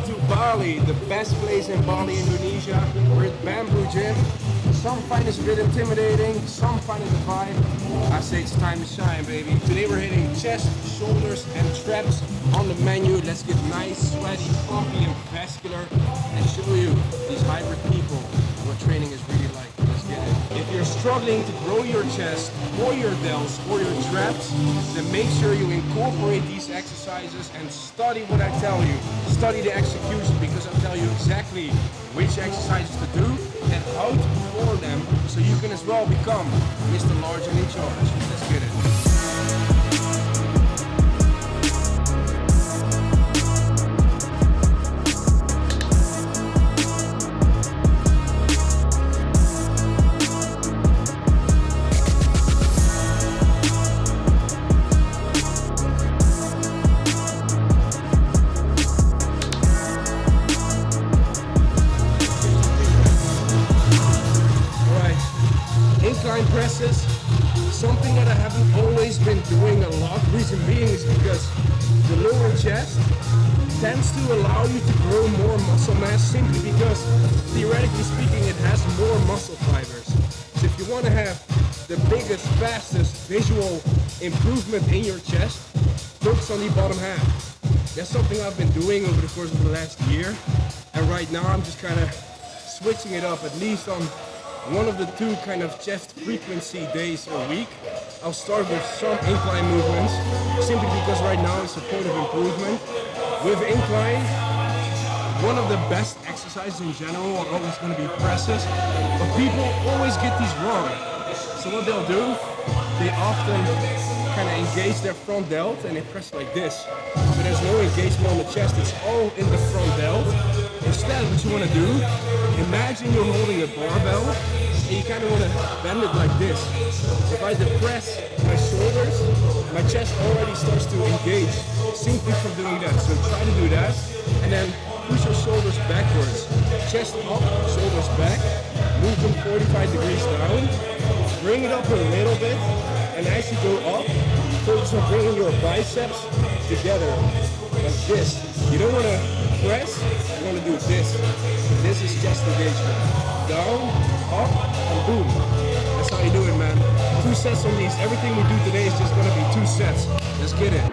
to Bali, the best place in Bali, Indonesia. We're at Bamboo Gym. Some find this a bit intimidating, some find it a vibe. I say it's time to shine, baby. Today we're hitting chest, shoulders, and traps on the menu. Let's get nice, sweaty, pumpy, and vascular, and show you these hybrid people what training is really like. Let's get it. If you're struggling to grow your chest, or your delts, or your traps, then make sure you incorporate these exercises and study what I tell you. Study the execution, because I'll tell you exactly which exercises to do and how to perform them, so you can as well become Mr. Large and in charge. Let's get it. Incline presses, something that I haven't always been doing a lot. Reason being is because the lower chest tends to allow you to grow more muscle mass, simply because theoretically speaking it has more muscle fibers. So if you want to have the biggest, fastest visual improvement in your chest, focus on the bottom half. That's something I've been doing over the course of the last year, and right now I'm just kind of switching it up, at least on one of the two kind of chest frequency days a week. I'll start with some incline movements, simply because right now it's a point of improvement. With incline, one of the best exercises in general are always going to be presses, but people always get these wrong. So what they'll do, they often kind of engage their front delt and they press like this. So there's no engagement on the chest, it's all in the front delt. Instead, what you want to do, imagine you're holding a barbell and you kind of want to bend it like this. If I depress my shoulders, my chest already starts to engage simply from doing that. So try to do that, and then push your shoulders backwards. Chest up, shoulders back, move them 45 degrees down, bring it up a little bit, and as you go up, focus on bringing your biceps together like this. You don't want to press, you want to do this. This is chest engagement. Down, up, and boom. That's how you do it, man. 2 sets on these. Everything we do today is just going to be 2 sets. Let's get it.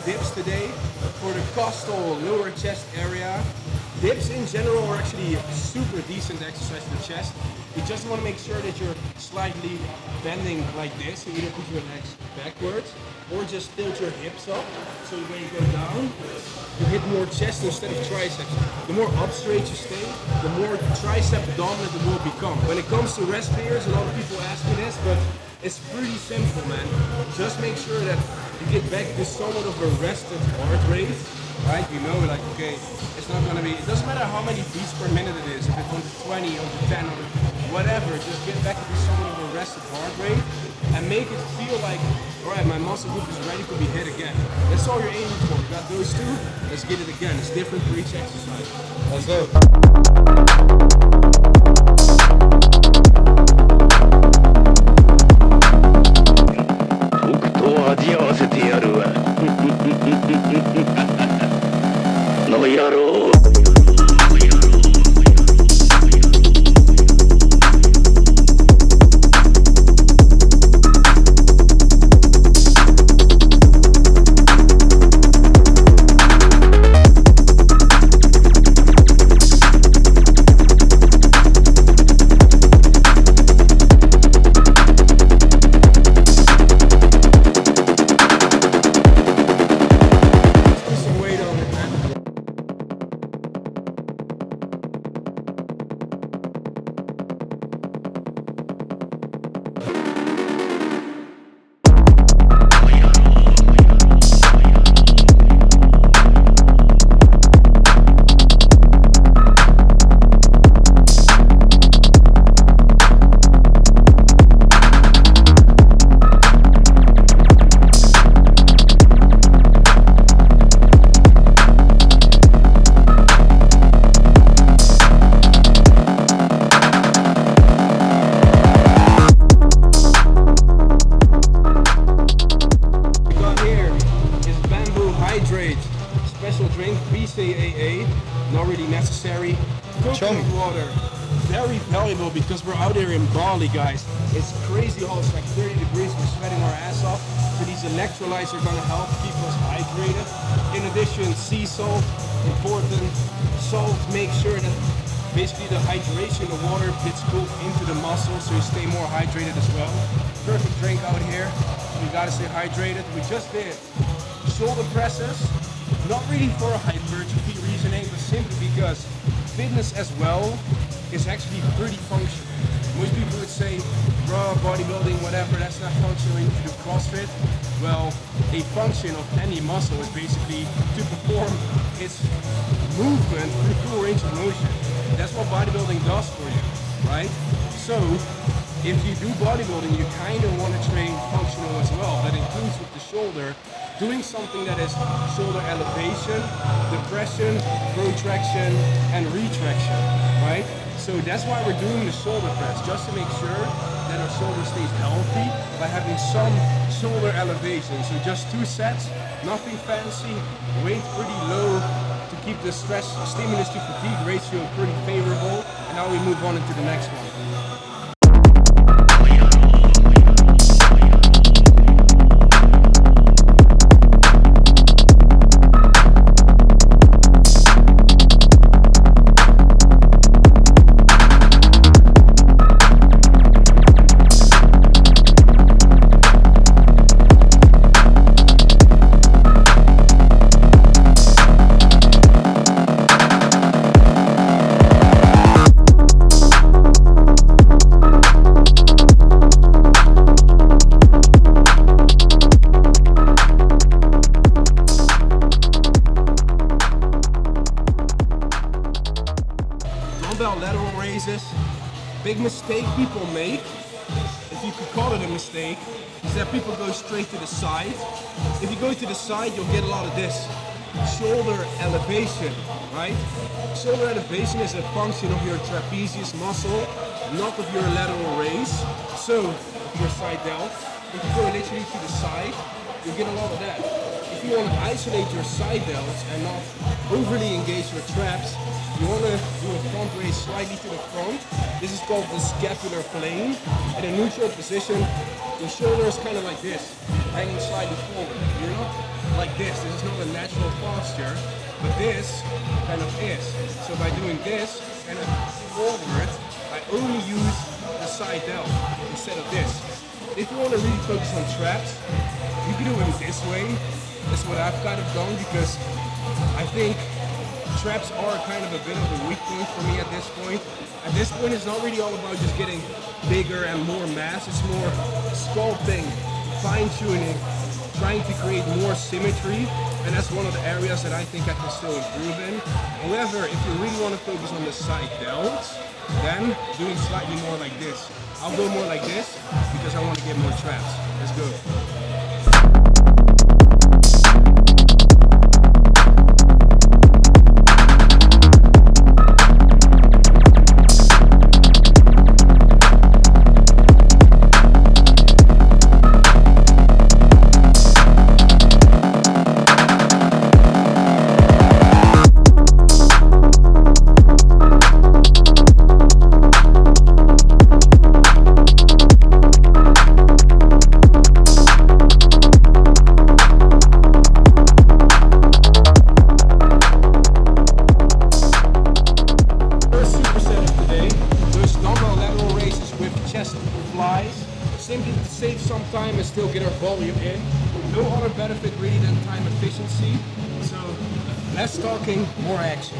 Dips today for the costal lower chest area. Dips in general are actually a super decent exercise for the chest. You just want to make sure that you're slightly bending like this. So either put your legs backwards or just tilt your hips up. So when you go down, you hit more chest instead of triceps. The more up straight you stay, the more tricep dominant it will become. When it comes to rest periods, a lot of people ask me this, but it's pretty simple, man. Just make sure that you get back to somewhat of a rested heart rate, right? You know, like, okay, it's not gonna be, it doesn't matter how many beats per minute it is, if it's on 20, on 10, or whatever, just get back to somewhat of a rested heart rate and make it feel like, all right, my muscle group is ready to be hit again. That's all you're aiming for. You got those two, let's get it again. It's different for each exercise. Let's go. 味合わせてやるわの野郎 A, not really necessary. Coconut water, very valuable because we're out here in Bali, guys. It's crazy hot, it's like 30 degrees, we're sweating our ass off. So these electrolytes are gonna help keep us hydrated. In addition, sea salt, important. Salt, make sure that basically the hydration, the water gets pulled into the muscles so you stay more hydrated as well. Perfect drink out here. We gotta stay hydrated. We just did shoulder presses, not really for a hypertrophy reasoning, but simply because fitness as well is actually pretty functional. Most people would say, raw bodybuilding, whatever, that's not functional, you need to do CrossFit. Well, a function of any muscle is basically to perform its movement through full range of motion. That's what bodybuilding does for you, right? So, if you do bodybuilding, you kind of want to train functional as well. That includes with the shoulder, doing something that is shoulder elevation, depression, protraction, and retraction, right? So that's why we're doing the shoulder press, just to make sure that our shoulder stays healthy by having some shoulder elevation. So just 2 sets, nothing fancy, weight pretty low to keep the stress stimulus to fatigue ratio pretty favorable. And now we move on into the next one. Lateral raises. Big mistake people make, if you could call it a mistake, is that people go straight to the side. If you go to the side, you'll get a lot of this shoulder elevation, right? Shoulder elevation is a function of your trapezius muscle, not of your lateral raise. So, your side delt, if you go literally to the side, you'll get a lot of that. If you want to isolate your side delts and not overly engage your traps, you want to do a front raise slightly to the front. This is called the scapular plane. In a neutral position, your shoulder is kind of like this, hanging slightly forward. You're not like this. This is not a natural posture, but this kind of is. So by doing this, kind of forward, I only use the side delt instead of this. If you want to really focus on traps, you can do them this way. That's what I've kind of done because I think traps are kind of a bit of a weak point for me at this point. At this point, it's not really all about just getting bigger and more mass. It's more sculpting, fine-tuning, trying to create more symmetry. And that's one of the areas that I think I can still improve in. However, if you really want to focus on the side delts, then doing slightly more like this. I'll go more like this because I want to get more traps. Let's go. Simply to save some time and still get our volume in. No other benefit really than time efficiency. So less talking, more action.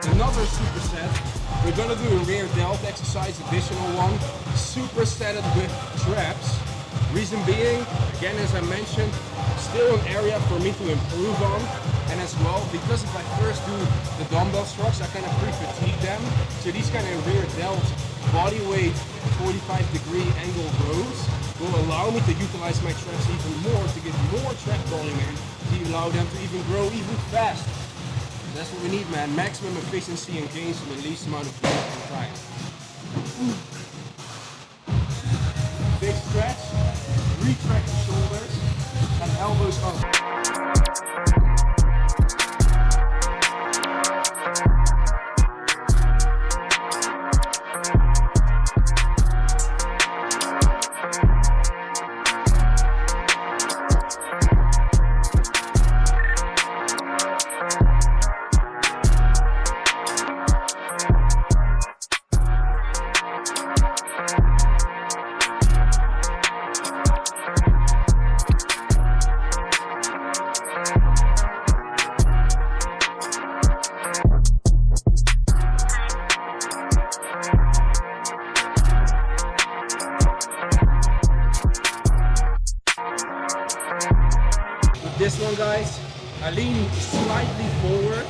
Another superset. We're gonna do a rear delt exercise, additional one. Superset it with traps. Reason being, again, as I mentioned, still an area for me to improve on. And as well, because if I first do the dumbbell struts, I kind of pre-fatigue them. So these kind of rear delt body weight 45-degree angle rows will allow me to utilize my traps even more, to get more trap volume in, to allow them to even grow even faster. That's what we need, man. Maximum efficiency and gains from the least amount of time. Big stretch, retract the shoulders, and elbows up. This one, guys, I lean slightly forward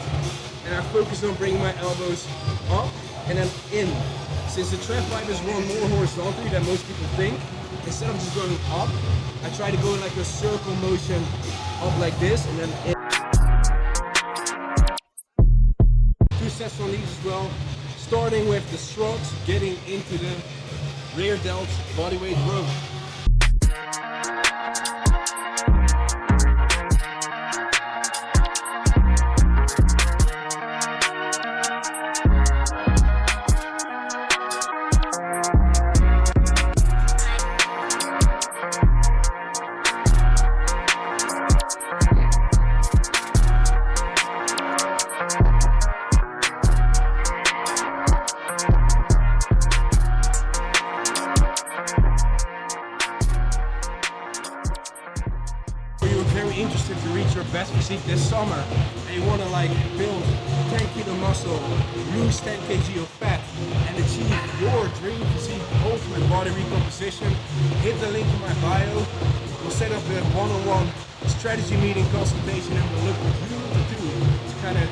and I focus on bringing my elbows up and then in. Since the trap fibers run more horizontally than most people think, instead of just going up, I try to go in like a circle motion up like this and then in. 2 sets on these as well, starting with the struts, getting into the rear delt bodyweight row. Interested to reach your best physique this summer and you want to like build 10 kilo muscle, lose 10 kg of fat and achieve your dream physique, ultimate body recomposition, hit the link in my bio. We'll set up a one-on-one strategy meeting consultation and we'll look what you need to do to kind of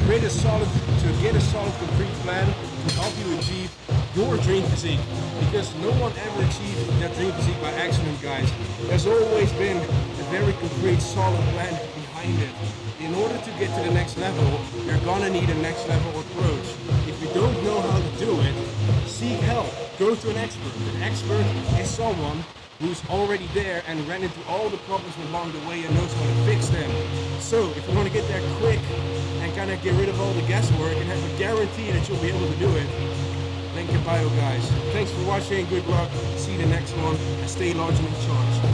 get a solid concrete plan to help you achieve your dream physique, because no one ever achieved that dream physique by accident, guys. There's always been a very concrete, solid plan behind it. In order to get to the next level, you're gonna need a next level approach. If you don't know how to do it, seek help. Go to an expert. An expert is someone who's already there and ran into all the problems along the way and knows how to fix them. So if you want to get there quick and kind of get rid of all the guesswork and have a guarantee that you'll be able to do it, link in bio, guys. Thanks for watching, good luck, see you the next one, and stay large and in charge.